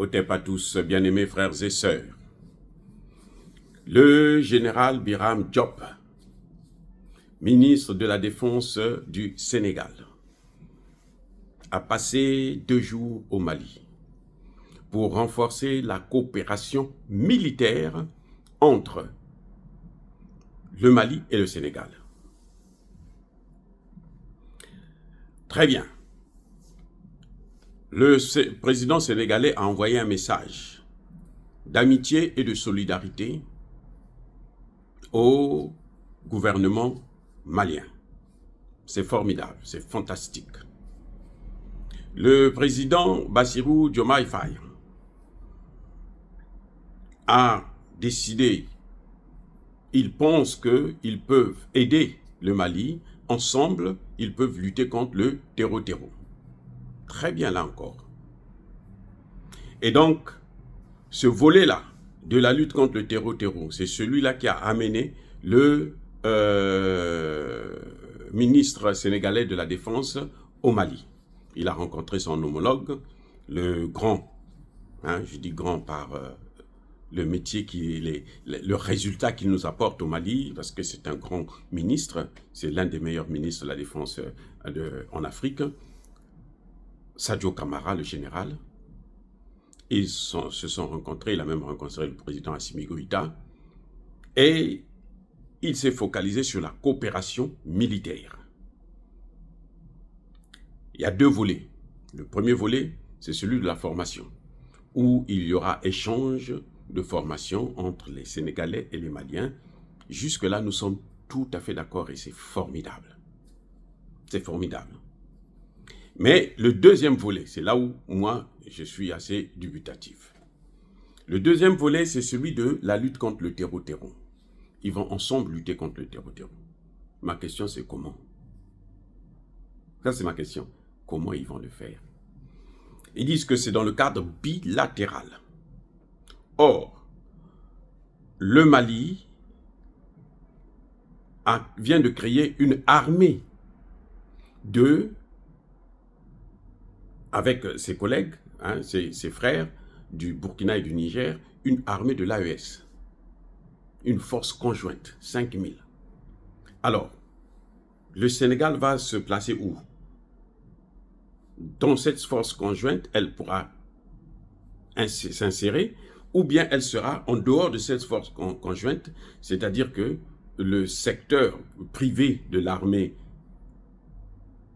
Otep à tous, bien-aimés frères et sœurs. Le général Biram Diop, ministre de la Défense du Sénégal, a passé 2 jours au Mali pour renforcer la coopération militaire entre le Mali et le Sénégal. Très bien. Le président sénégalais a envoyé un message d'amitié et de solidarité au gouvernement malien. C'est formidable, c'est fantastique. Le président Bassirou Diomaye Faye a décidé, ils pensent qu'ils peuvent aider le Mali, ensemble, ils peuvent lutter contre le terreau-terreau. Très bien là encore. Et donc, ce volet-là de la lutte contre le terreau-terreau, c'est celui-là qui a amené le ministre sénégalais de la Défense au Mali. Il a rencontré son homologue, le grand, je dis grand par le métier, le résultat qu'il nous apporte au Mali, parce que c'est un grand ministre, c'est l'un des meilleurs ministres de la Défense en Afrique, Sadio Camara, le général. Ils se sont rencontrés, il a même rencontré le président Assimi Goïta, et il s'est focalisé sur la coopération militaire. Il y a 2 volets. Le premier volet, c'est celui de la formation, où il y aura échange de formation entre les Sénégalais et les Maliens. Jusque-là, nous sommes tout à fait d'accord et c'est formidable. C'est formidable. Mais le deuxième volet, c'est là où moi, je suis assez dubitatif. Le deuxième volet, c'est celui de la lutte contre le terreau-terreau. Ils vont ensemble lutter contre le terreau-terreau. Ma question, c'est comment? Ça, c'est ma question. Comment ils vont le faire? Ils disent que c'est dans le cadre bilatéral. Or, le Mali vient de créer une armée avec ses collègues, ses frères du Burkina et du Niger, une armée de l'AES, une force conjointe, 5000. Alors, le Sénégal va se placer où? Dans cette force conjointe, elle pourra s'insérer, ou bien elle sera en dehors de cette force conjointe, c'est-à-dire que le secteur privé de l'armée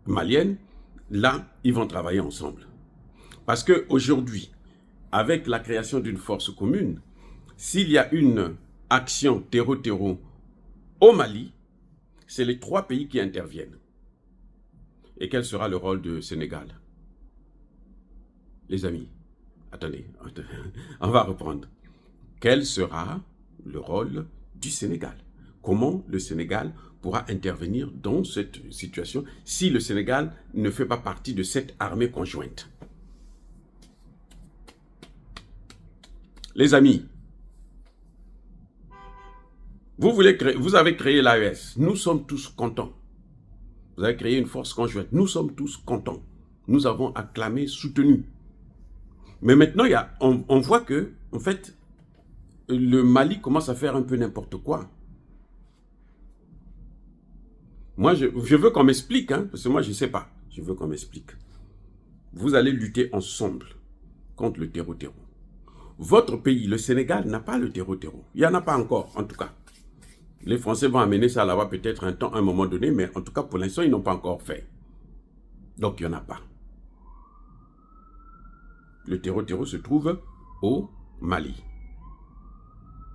malienne, là, ils vont travailler ensemble. Parce qu'aujourd'hui, avec la création d'une force commune, s'il y a une action terreau-terreau au Mali, c'est les 3 pays qui interviennent. Et quel sera le rôle du Sénégal? Les amis, attendez, on va reprendre. Quel sera le rôle du Sénégal? Comment le Sénégal pourra intervenir dans cette situation si le Sénégal ne fait pas partie de cette armée conjointe? Les amis, vous avez créé l'AES, nous sommes tous contents. Vous avez créé une force conjointe, nous sommes tous contents. Nous avons acclamé, soutenu. Mais maintenant, on voit que, en fait, le Mali commence à faire un peu n'importe quoi. Moi, je veux qu'on m'explique, parce que moi, je ne sais pas. Je veux qu'on m'explique. Vous allez lutter ensemble contre le terreau-terreau. Votre pays, le Sénégal, n'a pas le terreau-terreau. Il n'y en a pas encore, en tout cas. Les Français vont amener ça là-bas peut-être un moment donné, mais en tout cas, pour l'instant, ils n'ont pas encore fait. Donc, il n'y en a pas. Le terreau-terreau se trouve au Mali.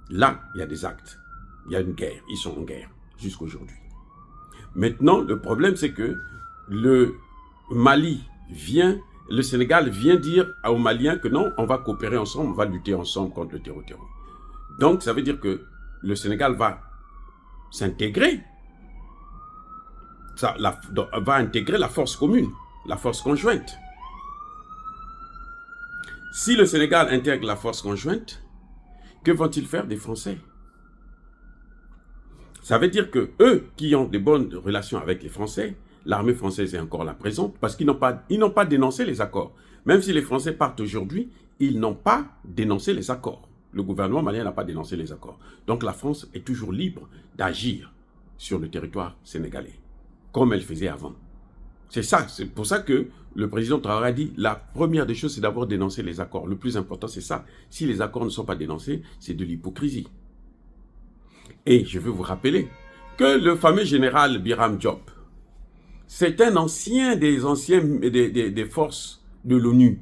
Là, il y a des actes. Il y a une guerre. Ils sont en guerre jusqu'à aujourd'hui. Maintenant, le problème, c'est que le Sénégal vient dire aux Maliens que non, on va coopérer ensemble, on va lutter ensemble contre le terreau-terreau. Donc, ça veut dire que le Sénégal va s'intégrer, va intégrer la force commune, la force conjointe. Si le Sénégal intègre la force conjointe, que vont-ils faire des Français? Ça veut dire que eux qui ont de bonnes relations avec les Français, l'armée française est encore là présente parce qu'ils n'ont pas dénoncé les accords. Même si les Français partent aujourd'hui, ils n'ont pas dénoncé les accords. Le gouvernement malien n'a pas dénoncé les accords. Donc la France est toujours libre d'agir sur le territoire sénégalais, comme elle faisait avant. C'est ça, c'est pour ça que le président Traoré a dit, la première des choses, c'est d'abord dénoncer les accords. Le plus important, c'est ça. Si les accords ne sont pas dénoncés, c'est de l'hypocrisie. Et je veux vous rappeler que le fameux général Biram Diop, c'est un ancien des forces de l'ONU.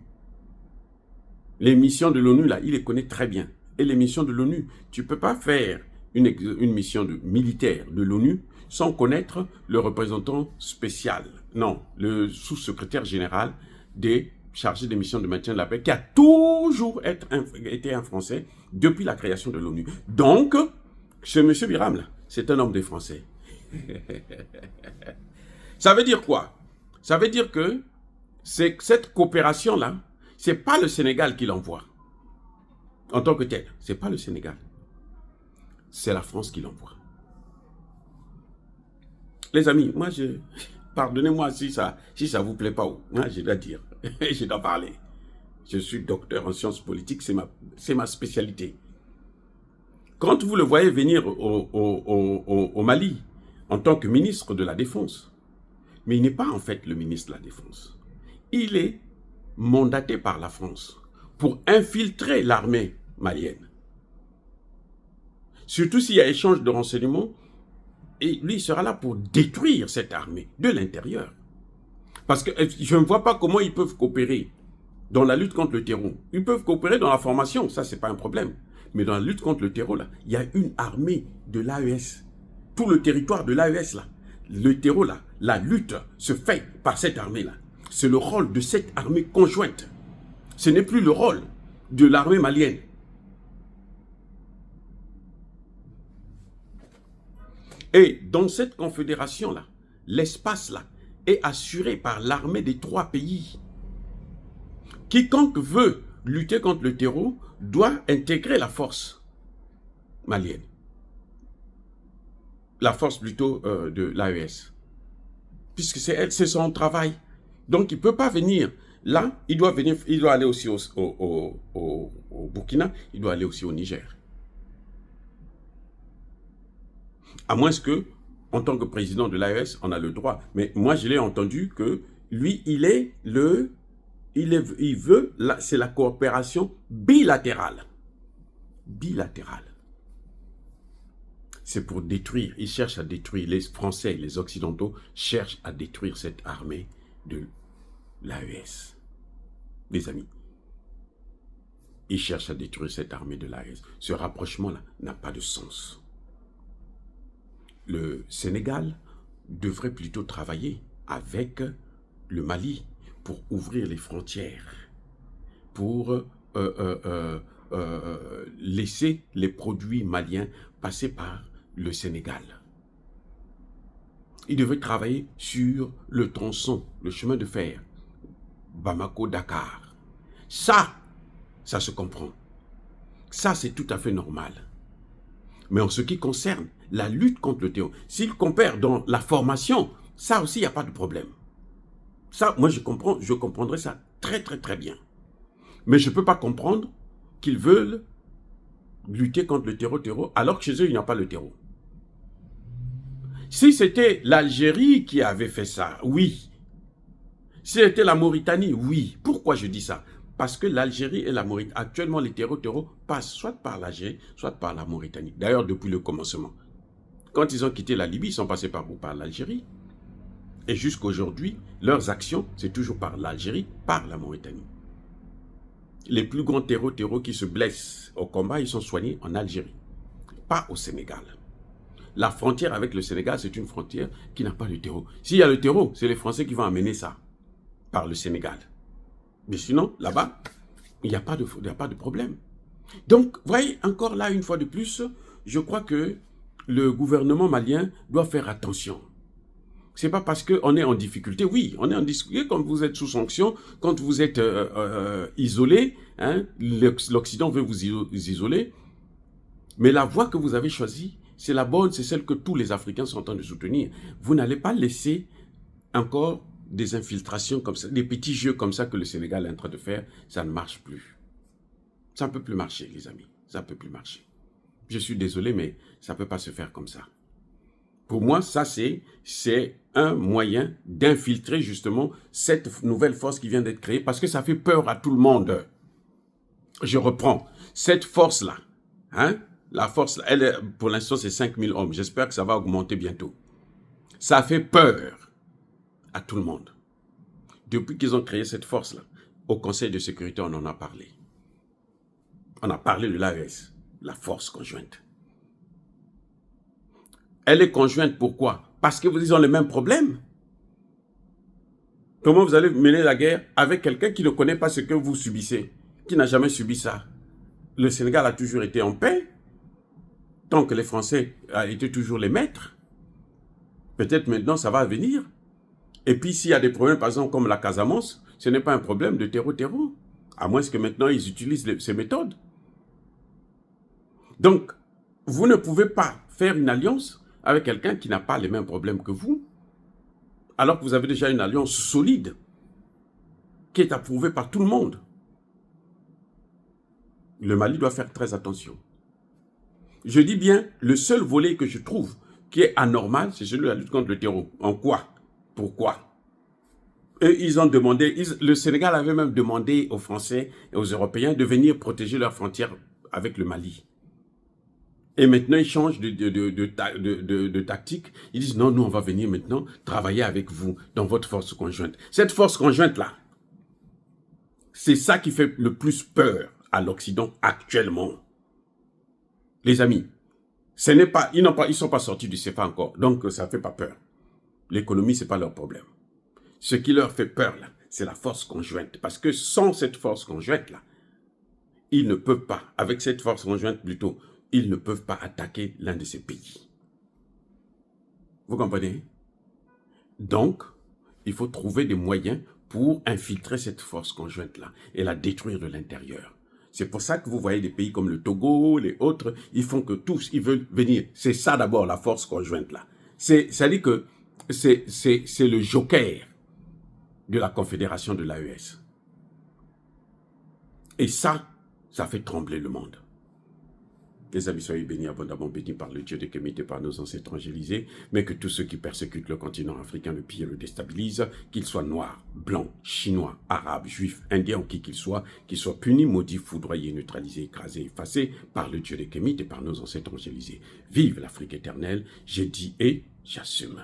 Les missions de l'ONU, là, il les connaît très bien. Et les missions de l'ONU, tu ne peux pas faire une mission militaire de l'ONU sans connaître le représentant spécial. Non, le sous-secrétaire général des chargés des missions de maintien de la paix, qui a toujours été un Français depuis la création de l'ONU. Donc, ce monsieur Biram, là, c'est un homme des Français. Ça veut dire quoi? Ça veut dire que cette coopération-là, ce n'est pas le Sénégal qui l'envoie en tant que tel. Ce n'est pas le Sénégal. C'est la France qui l'envoie. Les amis, moi, pardonnez-moi si ça vous plaît pas. Moi, je dois dire, je dois parler. Je suis docteur en sciences politiques, c'est ma spécialité. Quand vous le voyez venir au Mali en tant que ministre de la Défense, mais il n'est pas en fait le ministre de la Défense. Il est mandaté par la France pour infiltrer l'armée malienne. Surtout s'il y a échange de renseignements, et lui sera là pour détruire cette armée de l'intérieur. Parce que je ne vois pas comment ils peuvent coopérer dans la lutte contre le terreau. Ils peuvent coopérer dans la formation, ça c'est pas un problème. Mais dans la lutte contre le terreau, là, il y a une armée de l'AES. Tout le territoire de l'AES, là, le terreau, là, la lutte se fait par cette armée-là. C'est le rôle de cette armée conjointe. Ce n'est plus le rôle de l'armée malienne. Et dans cette confédération-là, l'espace-là est assuré par l'armée des 3 pays. Quiconque veut lutter contre le terreau doit intégrer la force malienne. La force plutôt de l'AES. Puisque c'est son travail. Donc il ne peut pas venir là, il doit aller aussi au Burkina, il doit aller aussi au Niger. À moins que, en tant que président de l'AES, on a le droit. Mais moi, je l'ai entendu que lui, c'est la coopération bilatérale. Bilatérale. C'est pour détruire, ils cherchent à détruire, les Français, les Occidentaux cherchent à détruire cette armée de l'AES. Les amis, ils cherchent à détruire cette armée de l'AES. Ce rapprochement-là n'a pas de sens. Le Sénégal devrait plutôt travailler avec le Mali pour ouvrir les frontières, pour laisser les produits maliens passer par le Sénégal. Il devrait travailler sur le tronçon, le chemin de fer, Bamako-Dakar. Ça se comprend. Ça, c'est tout à fait normal. Mais en ce qui concerne la lutte contre le terrorisme, s'il compare dans la formation, ça aussi, il n'y a pas de problème. Ça, moi, je comprendrais ça très, très, très bien. Mais je ne peux pas comprendre qu'ils veulent lutter contre le terreau, alors que chez eux, il n'y a pas le terreau. Si c'était l'Algérie qui avait fait ça, oui. Si c'était la Mauritanie, oui. Pourquoi je dis ça? Parce que l'Algérie et la Mauritanie, actuellement, les terreaux passent soit par l'Algérie, soit par la Mauritanie. D'ailleurs, depuis le commencement. Quand ils ont quitté la Libye, ils sont passés par où? Par l'Algérie. Et jusqu'aujourd'hui, leurs actions, c'est toujours par l'Algérie, par la Mauritanie. Les plus grands terreaux qui se blessent au combat, ils sont soignés en Algérie, pas au Sénégal. La frontière avec le Sénégal, c'est une frontière qui n'a pas de terreau. S'il y a le terreau, c'est les Français qui vont amener ça par le Sénégal. Mais sinon, là-bas, il n'y a pas de problème. Donc, voyez, encore là, une fois de plus, je crois que le gouvernement malien doit faire attention. Ce n'est pas parce qu'on est en difficulté. Oui, on est en difficulté quand vous êtes sous sanction, quand vous êtes isolé. Hein, l'Occident veut vous isoler. Mais la voie que vous avez choisie, c'est la bonne, c'est celle que tous les Africains sont en train de soutenir. Vous n'allez pas laisser encore des infiltrations comme ça, des petits jeux comme ça que le Sénégal est en train de faire. Ça ne marche plus. Ça ne peut plus marcher, les amis. Ça ne peut plus marcher. Je suis désolé, mais ça ne peut pas se faire comme ça. Pour moi, ça, c'est un moyen d'infiltrer justement cette nouvelle force qui vient d'être créée parce que ça fait peur à tout le monde. Je reprends. Cette force-là, la force, pour l'instant, c'est 5000 hommes. J'espère que ça va augmenter bientôt. Ça fait peur à tout le monde. Depuis qu'ils ont créé cette force-là, au Conseil de sécurité, on en a parlé. On a parlé de l'AES, la force conjointe. Elle est conjointe, pourquoi? Parce que vous ont les mêmes problèmes. Comment vous allez mener la guerre avec quelqu'un qui ne connaît pas ce que vous subissez, qui n'a jamais subi ça? Le Sénégal a toujours été en paix, tant que les Français étaient toujours les maîtres. Peut-être maintenant, ça va venir. Et puis, s'il y a des problèmes, par exemple, comme la Casamance, ce n'est pas un problème de terreau-terreau. À moins que maintenant, ils utilisent ces méthodes. Donc, vous ne pouvez pas faire une alliance avec quelqu'un qui n'a pas les mêmes problèmes que vous, alors que vous avez déjà une alliance solide, qui est approuvée par tout le monde. Le Mali doit faire très attention. Je dis bien, le seul volet que je trouve qui est anormal, c'est celui de la lutte contre le terreau. En quoi? Pourquoi? Et ils ont demandé, le Sénégal avait même demandé aux Français et aux Européens de venir protéger leurs frontières avec le Mali. Et maintenant, ils changent de tactique. Ils disent, non, nous, on va venir maintenant travailler avec vous dans votre force conjointe. Cette force conjointe-là, c'est ça qui fait le plus peur à l'Occident actuellement. Les amis, ils ne sont pas sortis du CFA encore, donc ça ne fait pas peur. L'économie, ce n'est pas leur problème. Ce qui leur fait peur, là, c'est la force conjointe. Parce que sans cette force conjointe-là, ils ne peuvent pas, avec cette force conjointe plutôt, ils ne peuvent pas attaquer l'un de ces pays. Vous comprenez? Donc, il faut trouver des moyens pour infiltrer cette force conjointe-là et la détruire de l'intérieur. C'est pour ça que vous voyez des pays comme le Togo, les autres, ils font que tous, ils veulent venir. C'est ça d'abord, la force conjointe-là. C'est-à-dire que c'est le joker de la confédération de l'AES. Et ça fait trembler le monde. Les amis, soyez bénis, abondamment bénis par le Dieu de Kémite et par nos ancêtres angélisés, mais que tous ceux qui persécutent le continent africain, le pillent et le déstabilisent, qu'ils soient noirs, blancs, chinois, arabes, juifs, indiens ou qui qu'ils soient punis, maudits, foudroyés, neutralisés, écrasés, effacés par le Dieu de Kémite et par nos ancêtres angélisés. Vive l'Afrique éternelle, j'ai dit et j'assume.